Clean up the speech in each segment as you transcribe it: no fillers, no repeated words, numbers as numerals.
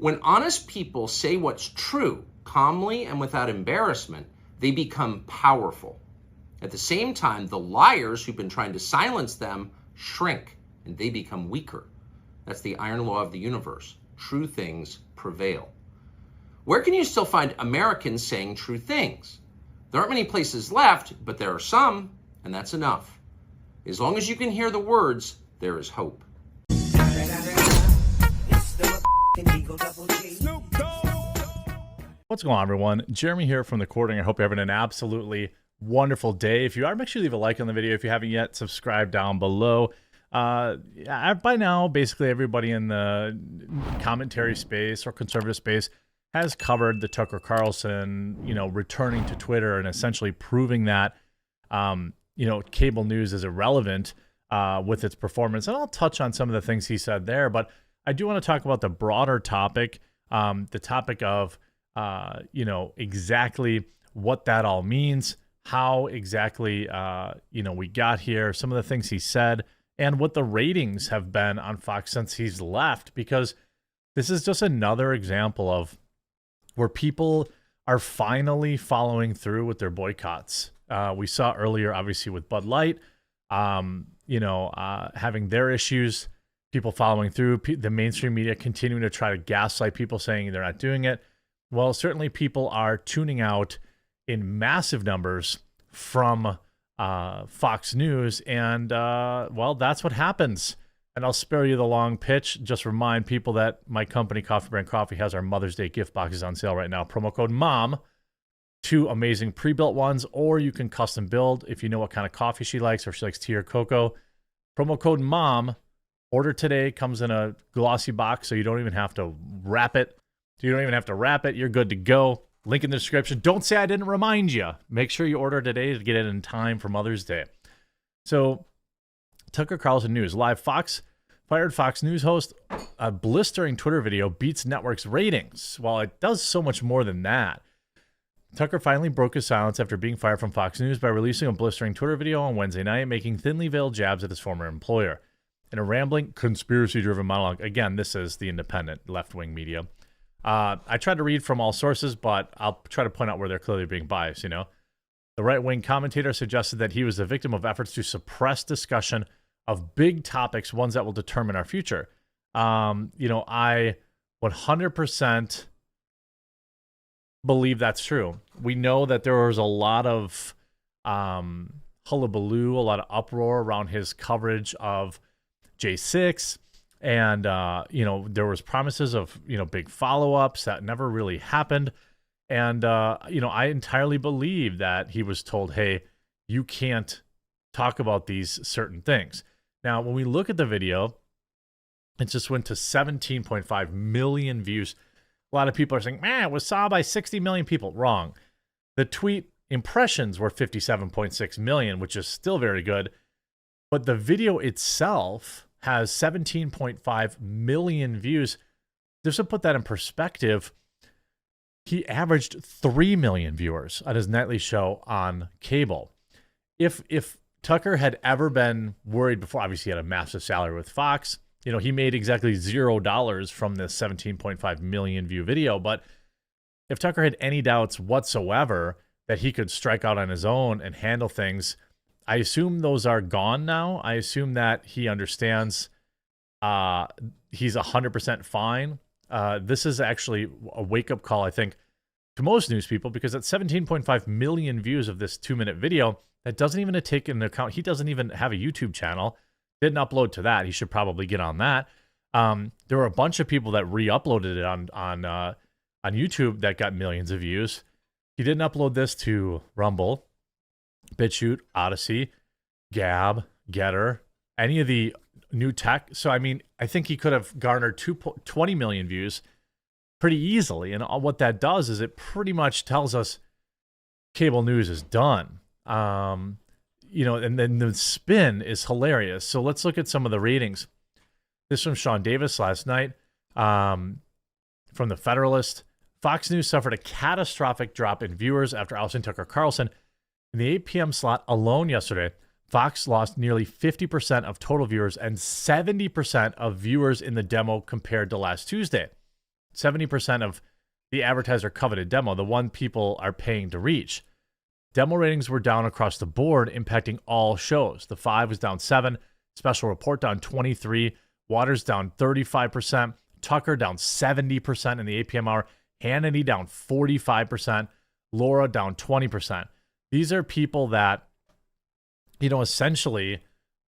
When honest people say what's true, calmly and without embarrassment, they become powerful. At the same time, the liars who've been trying to silence them shrink and they become weaker. That's the iron law of the universe. True things prevail. Where can you still find Americans saying true things? There aren't many places left, but there are some, and that's enough. As long as you can hear the words, there is hope. What's going on, everyone? Jeremy here from The Quartering. I hope you're having an absolutely wonderful day. If you are, make sure you leave a like on the video. If you haven't yet, subscribe down below. By now, basically everybody in the commentary space or conservative space has covered the Tucker Carlson, returning to Twitter and essentially proving that, cable news is irrelevant with its performance. And I'll touch on some of the things he said there, but I do want to talk about the broader topic, the topic of, exactly what that all means, how exactly, we got here, some of the things he said, and what the ratings have been on Fox since he's left, because this is just another example of where people are finally following through with their boycotts. We saw earlier, obviously, with Bud Light, having their issues, people following through, the mainstream media continuing to try to gaslight people, saying they're not doing it. Well, certainly people are tuning out in massive numbers from Fox News, and that's what happens. And I'll spare you the long pitch. Just remind people that my company, Coffee Brand Coffee, has our Mother's Day gift boxes on sale right now. Promo code MOM, 2 amazing pre-built ones, or you can custom build if you know what kind of coffee she likes, or if she likes tea or cocoa. Promo code MOM. Order today. Comes in a glossy box, so you don't even have to wrap it. You're good to go. Link in the description. Don't say I didn't remind you. Make sure you order today to get it in time for Mother's Day. So, Tucker Carlson News. Live Fox fired Fox News host. A blistering Twitter video beats network's ratings. Well, it does so much more than that. Tucker finally broke his silence after being fired from Fox News by releasing a blistering Twitter video on Wednesday night, making thinly veiled jabs at his former employer. In a rambling, conspiracy-driven monologue. Again, this is the independent left-wing media. I tried to read from all sources, but I'll try to point out where they're clearly being biased, The right-wing commentator suggested that he was the victim of efforts to suppress discussion of big topics, ones that will determine our future. I 100% believe that's true. We know that there was a lot of hullabaloo, a lot of uproar around his coverage of J6. And, there was promises of, big follow-ups that never really happened. And, I entirely believe that he was told, hey, you can't talk about these certain things. Now, when we look at the video, it just went to 17.5 million views. A lot of people are saying, man, it was saw by 60 million people. Wrong. The tweet impressions were 57.6 million, which is still very good. But the video itself has 17.5 million views. Just to put that in perspective, he averaged 3 million viewers on his nightly show on cable. If Tucker had ever been worried before, obviously he had a massive salary with Fox. He made exactly $0 from this 17.5 million view video. But if Tucker had any doubts whatsoever that he could strike out on his own and handle things, I assume those are gone now. I assume that he understands he's 100% fine. This is actually a wake-up call, I think, to most news people, because at 17.5 million views of this 2-minute video, that doesn't even take into account, he doesn't even have a YouTube channel, didn't upload to that. He should probably get on that. There were a bunch of people that re-uploaded it on YouTube that got millions of views. He didn't upload this to Rumble, BitChute, Odyssey, Gab, Getter, any of the new tech. So, I think he could have garnered 20 million views pretty easily. And what that does is it pretty much tells us cable news is done. And then the spin is hilarious. So let's look at some of the ratings. This from Sean Davis last night from The Federalist. Fox News suffered a catastrophic drop in viewers after ousting Tucker Carlson. In the 8 p.m. slot alone yesterday, Fox lost nearly 50% of total viewers and 70% of viewers in the demo compared to last Tuesday. 70% of the advertiser coveted demo, the one people are paying to reach. Demo ratings were down across the board, impacting all shows. The 5 was down 7, Special Report down 23, Waters down 35%, Tucker down 70% in the APM hour, Hannity down 45%, Laura down 20%. These are people that, essentially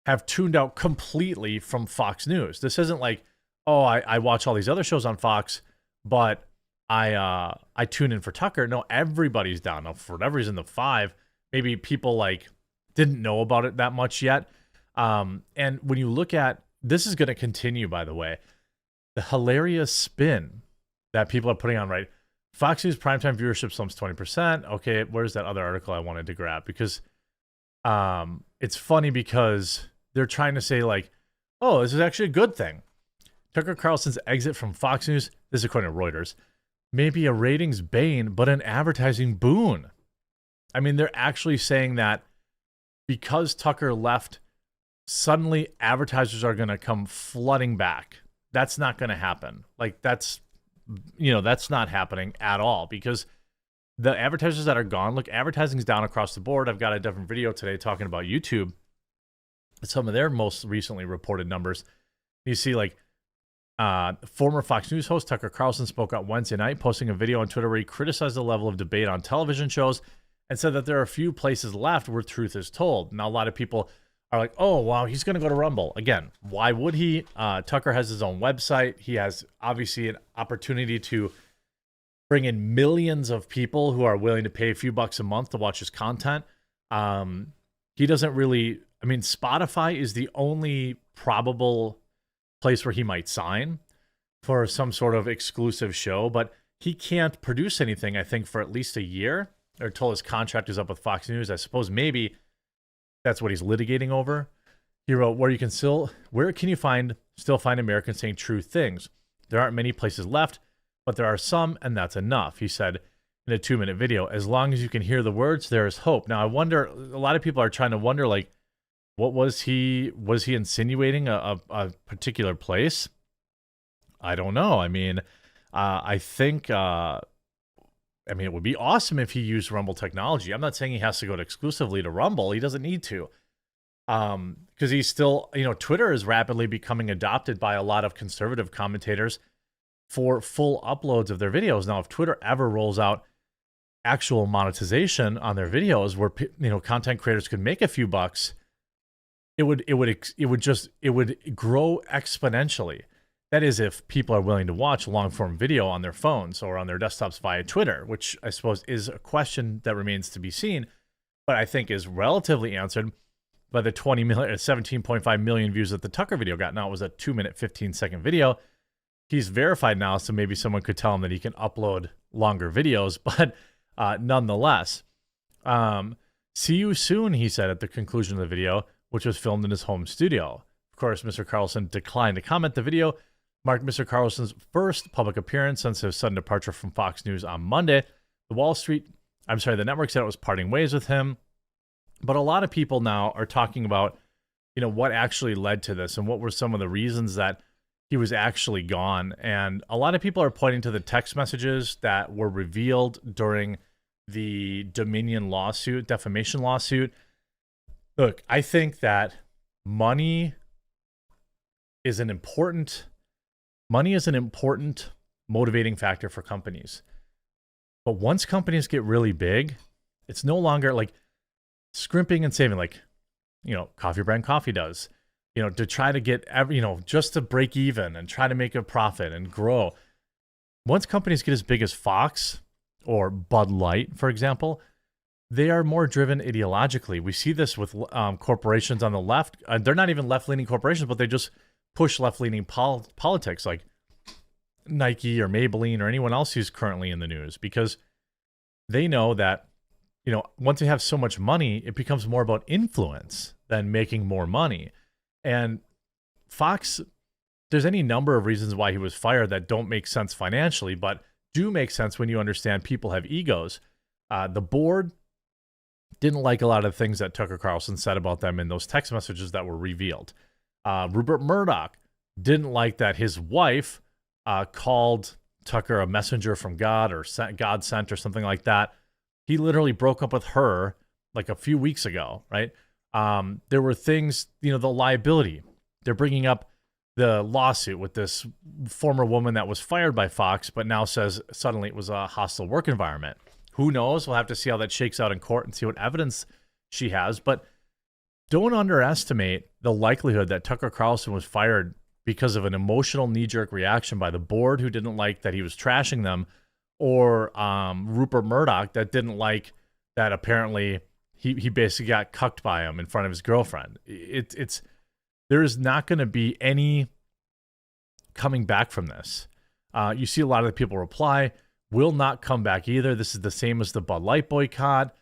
have tuned out completely from Fox News. This isn't like, oh, I watch all these other shows on Fox, but I tune in for Tucker. No, everybody's down. Now, for whatever reason, the 5, maybe people like didn't know about it that much yet. And when you look at, this is going to continue, by the way, the hilarious spin that people are putting on, right? Fox News primetime viewership slumps 20%. Okay, where's that other article I wanted to grab? Because it's funny because they're trying to say like, oh, this is actually a good thing. Tucker Carlson's exit from Fox News, this is according to Reuters, may be a ratings bane, but an advertising boon. I mean, they're actually saying that because Tucker left, suddenly advertisers are going to come flooding back. That's not going to happen. Like that's not happening at all, because the advertisers that are gone, look, advertising's down across the board. I've got a different video today talking about YouTube, some of their most recently reported numbers. You see like former Fox News host Tucker Carlson spoke out Wednesday night, posting a video on Twitter where he criticized the level of debate on television shows and said that there are a few places left where truth is told. Now, a lot of people are like, oh, wow, he's going to go to Rumble. Again, why would he? Tucker has his own website. He has obviously an opportunity to bring in millions of people who are willing to pay a few bucks a month to watch his content. He doesn't really, I mean, Spotify is the only probable place where he might sign for some sort of exclusive show, but he can't produce anything, I think, for at least a year, or until his contract is up with Fox News. I suppose maybe that's what he's litigating over. He wrote, where can you still find Americans saying true things? There aren't many places left, but there are some, and that's enough, he said in a 2-minute video. As long as you can hear the words, there is hope. Now, I wonder, a lot of people are trying to wonder, like, what was he insinuating a particular place? I don't know. I mean, I think, it would be awesome if he used Rumble technology. I'm not saying he has to go exclusively to Rumble. He doesn't need to. Because he's still, Twitter is rapidly becoming adopted by a lot of conservative commentators for full uploads of their videos. Now, if Twitter ever rolls out actual monetization on their videos where, content creators could make a few bucks, it would grow exponentially. That is, if people are willing to watch long form video on their phones or on their desktops via Twitter, which I suppose is a question that remains to be seen, but I think is relatively answered by the 17.5 million views that the Tucker video got. Now, it was a 2-minute, 15-second video. He's verified now, so maybe someone could tell him that he can upload longer videos, but nonetheless, see you soon, he said at the conclusion of the video, which was filmed in his home studio. Of course, Mr. Carlson declined to comment. The video marked Mr. Carlson's first public appearance since his sudden departure from Fox News on Monday. The network said it was parting ways with him. But a lot of people now are talking about, what actually led to this and what were some of the reasons that he was actually gone. And a lot of people are pointing to the text messages that were revealed during the defamation lawsuit. Look, I think that money is an important motivating factor for companies. But once companies get really big, it's no longer like scrimping and saving, like, Coffee Brand Coffee does, to try to get just to break even and try to make a profit and grow. Once companies get as big as Fox or Bud Light, for example, they are more driven ideologically. We see this with corporations on the left. They're not even left-leaning corporations, but they just push left-leaning politics, like Nike or Maybelline or anyone else who's currently in the news, because they know that, once they have so much money, it becomes more about influence than making more money. And Fox, there's any number of reasons why he was fired that don't make sense financially, but do make sense when you understand people have egos. The board didn't like a lot of things that Tucker Carlson said about them in those text messages that were revealed. Rupert Murdoch didn't like that his wife called Tucker a messenger from God or God sent or something like that. He literally broke up with her like a few weeks ago, right? There were things, the liability. They're bringing up the lawsuit with this former woman that was fired by Fox, but now says suddenly it was a hostile work environment. Who knows? We'll have to see how that shakes out in court and see what evidence she has. But don't underestimate the likelihood that Tucker Carlson was fired because of an emotional knee-jerk reaction by the board who didn't like that he was trashing them, or Rupert Murdoch that didn't like that apparently he basically got cucked by him in front of his girlfriend. There is not going to be any coming back from this. You see a lot of the people reply, will not come back either. This is the same as the Bud Light boycott.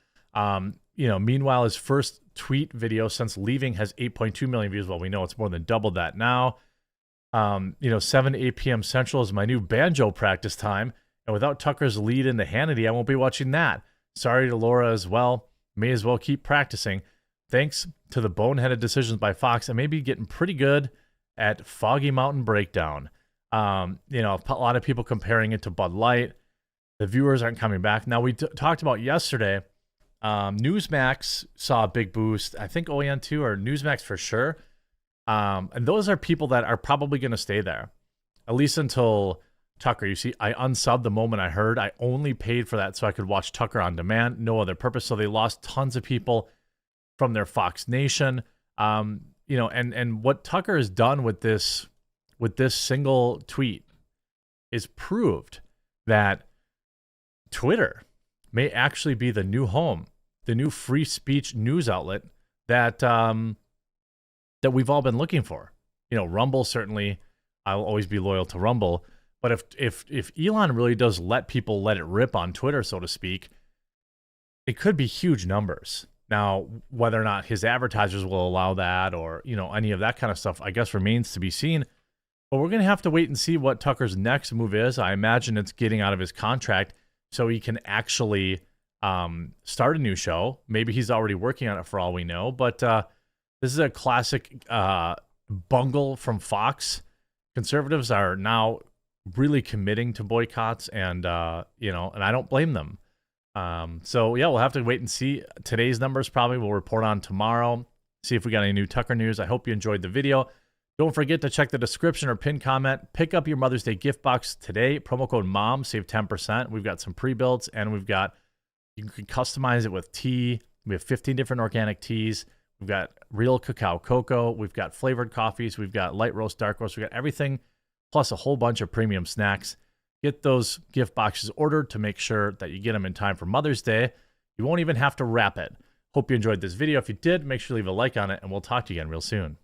Meanwhile, his first tweet video since leaving has 8.2 million views. Well, we know it's more than double that now. 7 to 8 p.m. Central is my new banjo practice time. And without Tucker's lead into Hannity, I won't be watching that. Sorry to Laura as well. May as well keep practicing. Thanks to the boneheaded decisions by Fox, I may be getting pretty good at Foggy Mountain Breakdown. A lot of people comparing it to Bud Light. The viewers aren't coming back. Now, we talked about yesterday, Newsmax saw a big boost. I think OAN2 or Newsmax for sure. And those are people that are probably going to stay there, at least until Tucker. You see, I unsubbed the moment I heard. I only paid for that so I could watch Tucker on demand, no other purpose. So they lost tons of people from their Fox Nation. And what Tucker has done with this single tweet is proved that Twitter may actually be the new home, the new free speech news outlet that we've all been looking for. Rumble, certainly, I'll always be loyal to Rumble. But if Elon really does let people let it rip on Twitter, so to speak, it could be huge numbers. Now, whether or not his advertisers will allow that or, any of that kind of stuff, I guess remains to be seen. But we're going to have to wait and see what Tucker's next move is. I imagine it's getting out of his contract so he can actually start a new show. Maybe he's already working on it for all we know. But this is a classic bungle from Fox. Conservatives are now really committing to boycotts, and I don't blame them. We'll have to wait and see. Today's numbers probably we'll report on tomorrow. See if we got any new Tucker news. I hope you enjoyed the video. Don't forget to check the description or pinned comment. Pick up your Mother's Day gift box today. Promo code MOM, save 10%. We've got some pre-builds, and you can customize it with tea. We have 15 different organic teas. We've got real cacao cocoa. We've got flavored coffees. We've got light roast, dark roast. We've got everything, plus a whole bunch of premium snacks. Get those gift boxes ordered to make sure that you get them in time for Mother's Day. You won't even have to wrap it. Hope you enjoyed this video. If you did, make sure to leave a like on it, and we'll talk to you again real soon.